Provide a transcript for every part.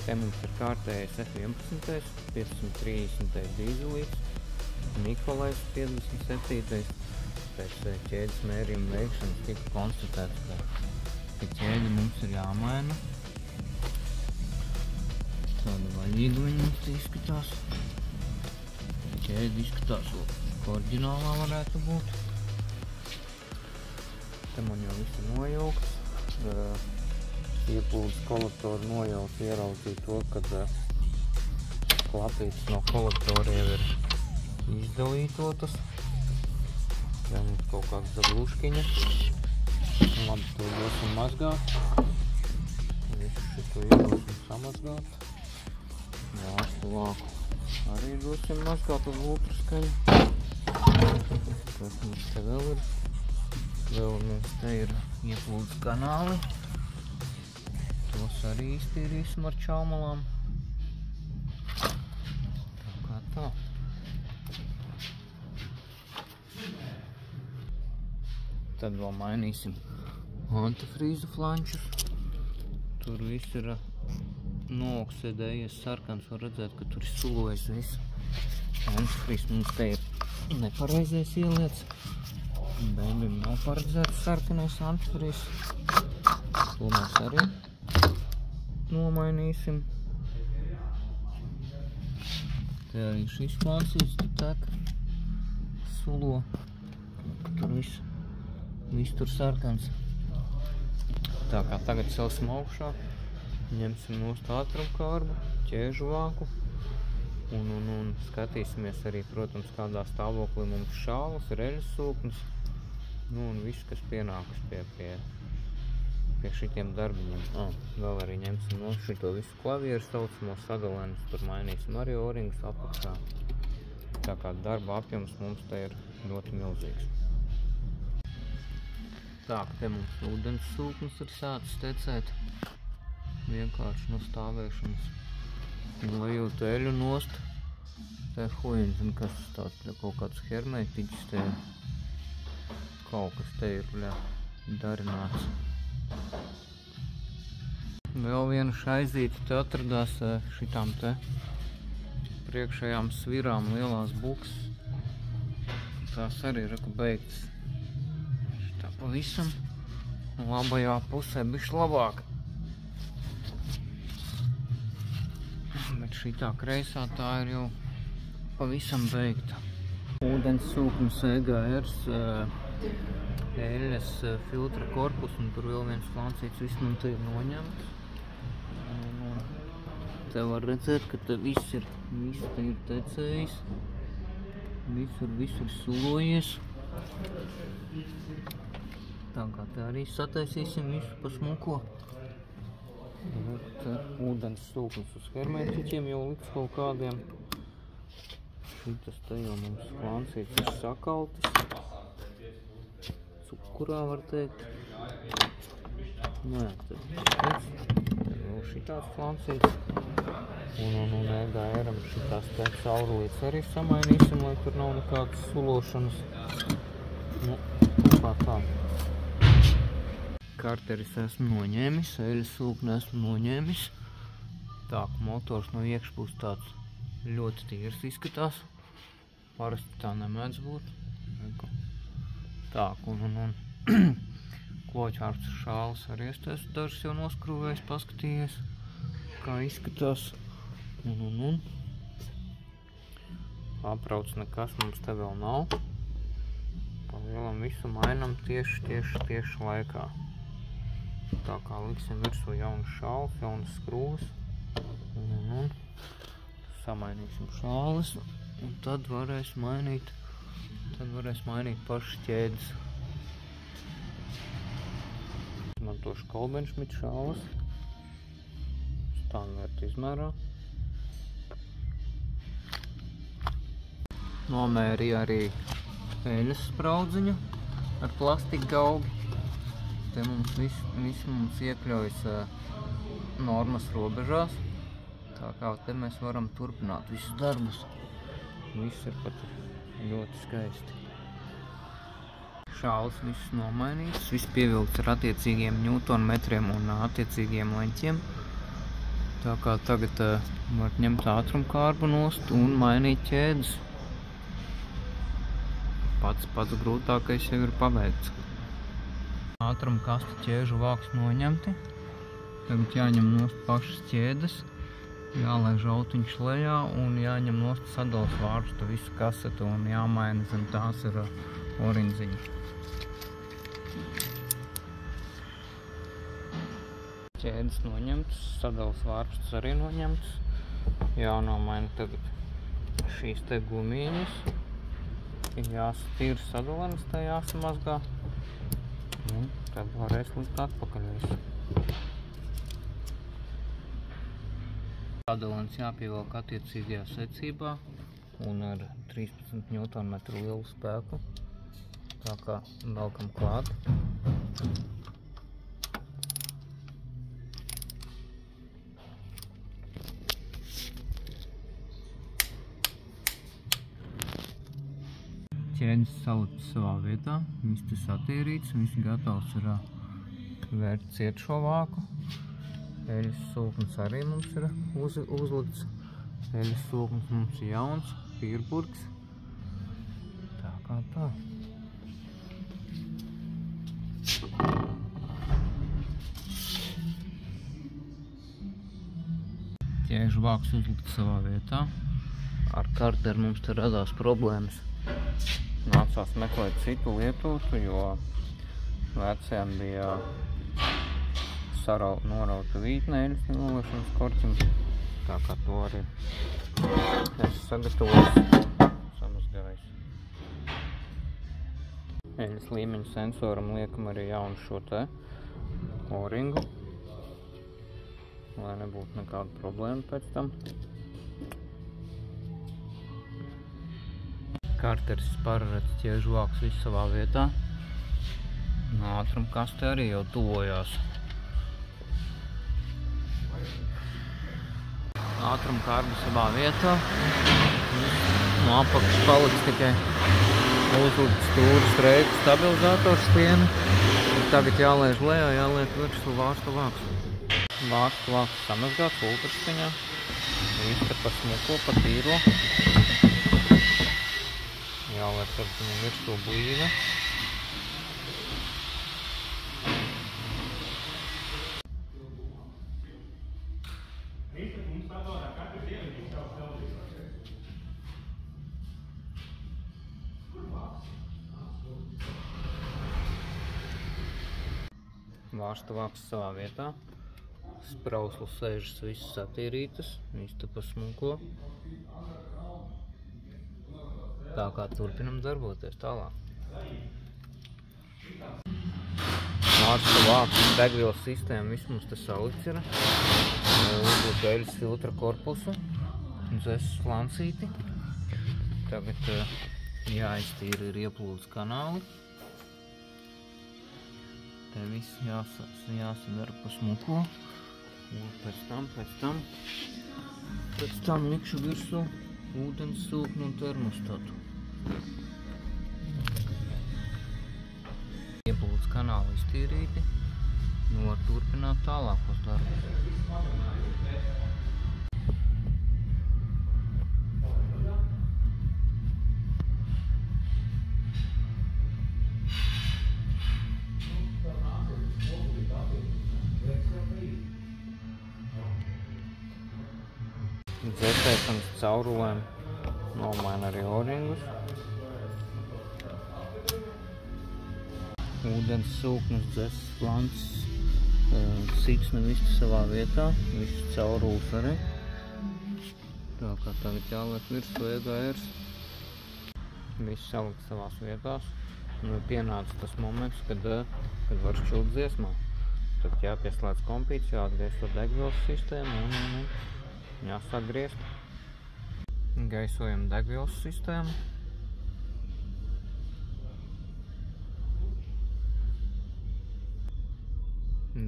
Te mums ir kārtējais F11, 530 dīzelīts, Nikolais 57. Pēc ķēdes mērījuma veikšanas tika konstatēts, ka ķēde mums ir jāmaina. Tāda vaļīga viņa mums izskatās. Ķēde izskatās, ka oriģinālā varētu būt. Te man jau viss ir nojaukts. Ieplūdes kolektoru nojauts, ieraudzīja to, kad klapītes no kolektora jau ir izdalītotas. Ja mums kaut kāds zabluškiņa. Labi, to dosim mazgāt. Visu šito iedosim samazgāt. Vārstu lāku arī dosim mazgāt uz ultraskaņu. Kas mums te vēl ir? Vēl mums te ir ieplūdes kanāli. Tos arī iztīrīsim ar čaumalām. Tā kā tā. Tad vēl mainīsim antifrīzu flančus. Tur viss ir nooksidējies sarkans. Var redzēt, ka tur ir sulojas viss. Antifrīz mums te ir nepareizais ieliets. Bēbim nav paredzēts sarkanais antifrīz. To mēs arī nomainīsim. Te arī šis flancīts tur tek sulo. Tur viss tur sarkans. Tā kā tagad celsim augšā, ņemsim nost ātrumkārbu, ķēžu vāku un skatīsimies arī, protams, kādā stāvoklī mums šāvas, reļas sūknis, un viss, kas pienākas pie šitiem darbiņiem. Vēl arī ņemsim nost šito visu klavieru saucamo sadalēnus, tur mainīsim arī oringus apakšā. Tā kā darba apjoms mums te ir ļoti milzīgs. Tā, te mums ūdens sūknis ir sācis tecēt vienkārši no stāvēšanas. Lejot eļu nost, te huiņ, zin, kas tāds, te kaut kāds hermētiķis, te kaut kas te ir darināts. Vēl viena šaizīte te atradās šitām te priekšējām svirām lielās buks. Tās arī ir beigtas. Pavisam labajā pusē bišķi labāk. Bet šitā kreisā tā ir jau pavisam beigta. Ūdens sūknis EGRs, eļas filtra korpus, un tur vēl viens flancīts viss man te ir noņemts. Te var redzēt, ka te viss te ir tecējis. Visur sulojies. Tā kā te arī sataisīsim visu pa smuko. Ūdens sūknis uz hermētiķiem jau liks kaut kādiem. Šitas te jau mums flancīts ir sakaltis. Cukurā var teikt. Nē, tad vēl šitāds flancīts. Un EGR-am šitās te caurulītes arī samainīsim, lai tur nav nekādas sulošanas. Kā tā. Karteris esmu noņēmis, eļas sūkni esmu noņēmis. Tā, motors no iekšpuses tāds ļoti tīrs izskatās. Parasti tā nemēdz būt. Tā, un kloķvārds šāls arī es esmu dažas jau noskrūvējis, paskatījies, kā izskatās. Aprauc nekas mums te vēl nav. Pa lielam visu mainam tieši laikā. Tā kā liksim virsū jaunas šāles, jaunas skrūves. Samainīsim šāles. Un tad varēs mainīt pašas ķēdes. Izmantošu Kolbenšmit šāles. Standarta izmērā. Nomērīju arī eļas spraudziņu ar plastika gaugi. Te viss mums iekļaujas normas robežās. Tā kā te mēs varam turpināt visus darbus. Viss ir pat ļoti skaisti. Šāls viss nomainīts, viss pievilkts ar attiecīgiem ņūtonmetriem un attiecīgiem leņķiem. Tā kā tagad var ņemt ātrumkārbu nost un mainīt ķēdes. Pats grūtākais jau ir paveikts. Ātrumkasta ķēžu vāks noņemti. Tagad jāņem nost pašas ķēdes, jālaiž autiņš lejā un jāņem nost sadalas vārpsta visu kasetu un jāmaina zem tās ir orinziņi. Ķēdes noņemtas, sadalas vārpstas arī noņemtas. Jānomaina tagad šīs te gumīņas. Jāsatīra sadalenes, tā jāsamazgā. Un tad varēs likt atpakaļ visu. Sadalenes jāpievelk attiecīgajā secībā un ar 13 Nm lielu spēku. Tā kā velkam klāt. Ķēdes saliktas savā vietā, viss tas attīrīts, viss gatavs ir vērt ciet šo vāku. Eļas sūknis arī mums ir uzlikts. Eļas sūknis mums ir jauns, pīrburgs. Tā kā tā. Ķēžu vāks uzlikts savā vietā. Ar karteri mums te radās problēmas. Nācās meklēt citu lietotu, jo vecajam bija norauta vītne eļas nolaišanas korķim. Tā kā to arī es sagatavojis, samazgājis. Eļas līmeņa sensoram liekam arī jaunu šo te O-ringu, lai nebūtu nekāda problēma pēc tam. Karteris pararedz ķēžu vāks visu savā vietā. Ātrumkaste arī jau tuvojās. Ātrumkārba savā vietā. No apakšas paliks tikai uzlikts stūra streiku stabilizators stieni. Tagad jālaiž lejā, jāliek virsū vārsta vāks. Vārsta vāks samazgāts ultrastiņā. Viss pa smuko, pa tīro. Jāliek ar viņam virsū blīve. Vārsta vāks savā vietā. Sprauslu sēžas visas attīrītas, viss te pa smuko. Tā kā turpinam darboties tālāk. Vārsta vāks degvielas sistēma viss mums te salikts ir. Uzlikt eļas filtra korpusu, dzesas flancīti. Tagad jāiztīra ir ieplūdes kanāli. Te viss jāsadara pa smuko. Un pēc tam likšu virsū ūdens sūkni un termostatu. Ieplūdes kanāli iztīrīti. Nu var turpināt tālākos darbus. Dzēsēšanas caurulēm nomaina arī O-ringus. Ūdens sūknis, dzesas flances, siksne viss savā vietā, viss caurulis arī. Tā kā tagad jāliek virsū EGRs. Viss salikt savās vietās. Nu ir pienācis tas moments, kad var šķilt dziesmā. Tad jāpieslēdz kompīts, jāatgriezt to degvielas sistēmu un jāsāk griezt. Gaisojam degvielas sistēmu.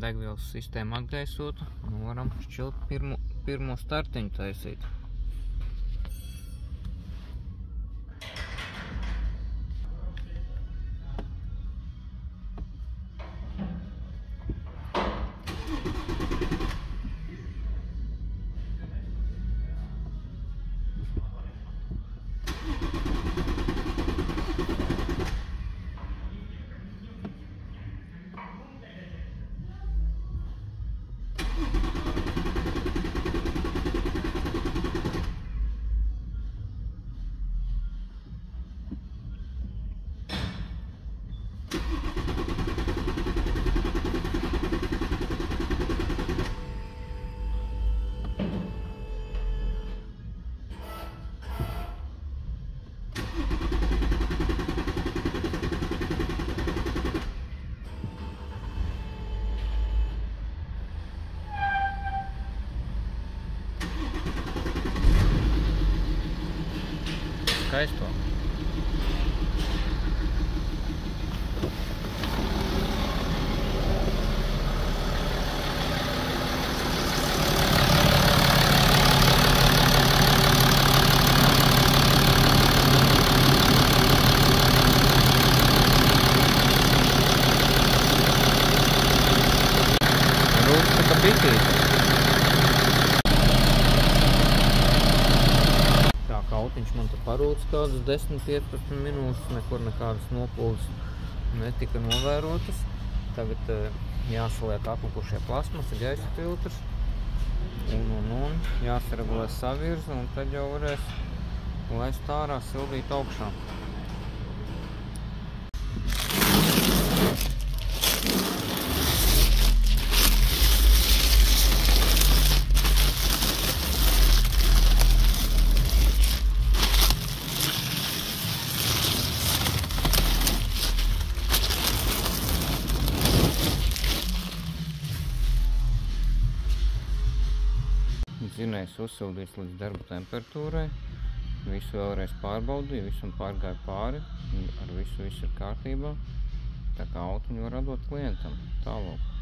Degvielas sistēma atgaisota un varam šķilt pirmo startiņu taisīt. skaisto. Tā kā autiņš man te parūc kādas 10-15 minūtes, nekur nekādas nopūles netika novērotas. Tagad jāsaliek apmukušie plasmasa gaisa filtrs un jāsaregulē savirze, un tad jau varēs laist ārā, sildīt augšā. Dzinējs uzsildīts līdz darba temperatūrai. Visu vēlreiz pārbaudīju, visam pārgāju pāri. Ar visu ir kārtībā. Tā kā autiņu var atdot klientam. Tālāk.